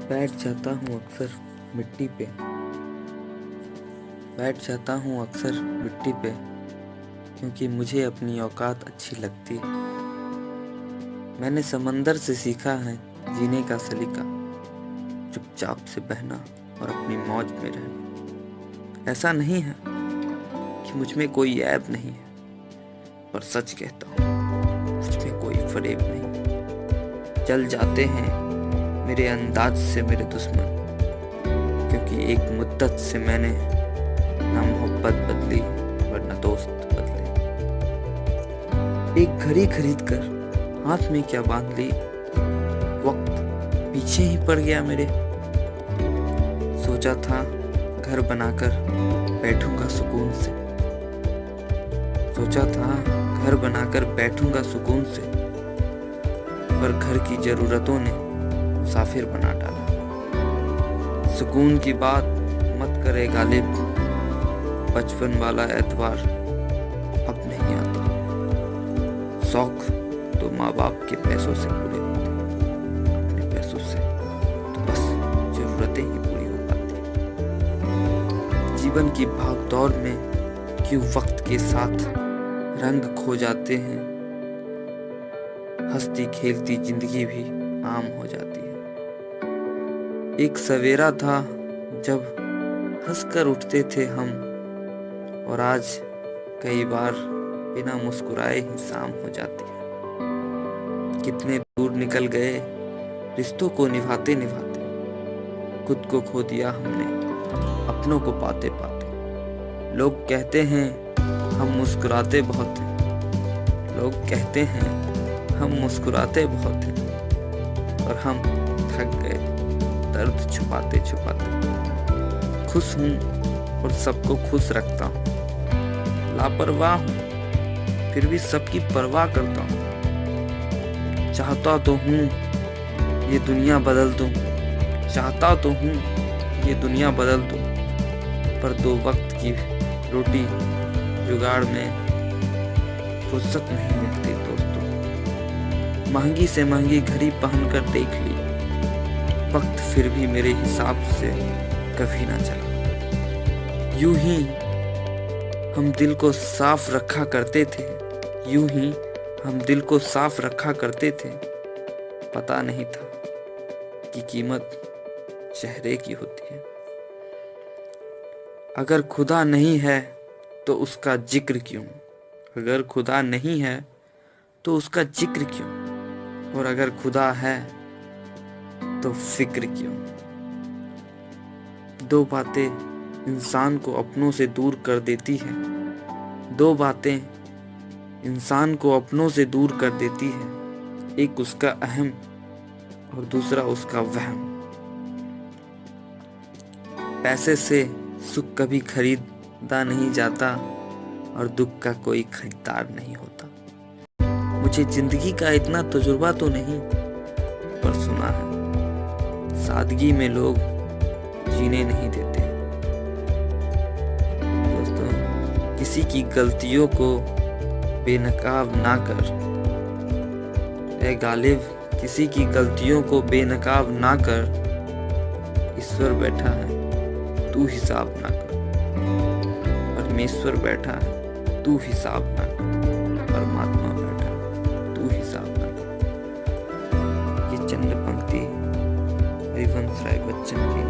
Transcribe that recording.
बैठ जाता हूँ अक्सर मिट्टी पे। बैठ जाता हूँ अक्सर मिट्टी पे, क्योंकि मुझे अपनी औकात अच्छी लगती है। मैंने समंदर से सीखा है जीने का सलीका, चुपचाप से बहना और अपनी मौज में रहना। ऐसा नहीं है कि मुझ में कोई ऐब नहीं है, पर सच कहता हूँ मुझ में कोई फरेब नहीं। जल जाते हैं मेरे अंदाज से मेरे दुश्मन, क्योंकि एक मुद्दत से मैंने ना मोहब्बत बदली और न दोस्त बदले। एक घड़ी खरीद कर हाथ में क्या बांध ली, वक्त पीछे ही पड़ गया मेरे। सोचा था घर बनाकर बैठूंगा सुकून से, सोचा था घर बनाकर बैठूंगा सुकून से, पर घर की जरूरतों ने मुसाफिर बना डाला। सुकून की बात मत करे गालिब, बचपन वाला एतवार अब नहीं आता। शौक तो माँ बाप के पैसों से पूरे होते, अपने पैसों से तो बस जरूरतें ही पूरी हो पाती। जीवन की भागदौड़ में क्यों वक्त के साथ रंग खो जाते हैं, हंसती खेलती जिंदगी भी आम हो जाती है। एक सवेरा था जब हंसकर उठते थे हम, और आज कई बार बिना मुस्कुराए ही शाम हो जाती है। कितने दूर निकल गए रिश्तों को निभाते निभाते, खुद को खो दिया हमने अपनों को पाते पाते। लोग कहते हैं हम मुस्कुराते बहुत हैं, लोग कहते हैं हम मुस्कुराते बहुत हैं, और हम थक गए दर्द छुपाते छुपाते। खुश हूँ और सबको खुश रखता हूँ, लापरवाह हूँ फिर भी सबकी परवाह करता हूँ। चाहता तो हूँ ये दुनिया बदल दूँ, चाहता तो हूँ ये दुनिया बदल दूँ, पर दो वक्त की रोटी जुगाड़ में फुर्सत नहीं मिलती दोस्तों। महंगी से महंगी घड़ी पहनकर देख ली, वक्त फिर भी मेरे हिसाब से कभी ना चला। यूं ही हम दिल को साफ रखा करते थे, यूं ही हम दिल को साफ रखा करते थे। पता नहीं था कि कीमत चेहरे की होती है। अगर खुदा नहीं है तो उसका जिक्र क्यों, अगर खुदा नहीं है तो उसका जिक्र क्यों, और अगर खुदा है तो फिक्र क्यों। दो बातें इंसान को अपनों से दूर कर देती है, दो बातें इंसान को अपनों से दूर कर देती है। एक उसका अहम और दूसरा उसका वहम। पैसे से सुख कभी खरीदा नहीं जाता, और दुख का कोई खरीदार नहीं होता। मुझे जिंदगी का इतना तजुर्बा तो नहीं, पर सुना है सादगी में लोग जीने नहीं देते। दोस्तों, किसी की गलतियों को बेनकाब ना कर, ऐ गालिब किसी की गलतियों को बेनकाब ना कर। ईश्वर बैठा है तू हिसाब ना कर, परमेश्वर बैठा है तू हिसाब ना कर, परमात्मा बैठा है तू हिसाब ना कर। ये चंद पंक्ति हरिवंश राय बच्चन की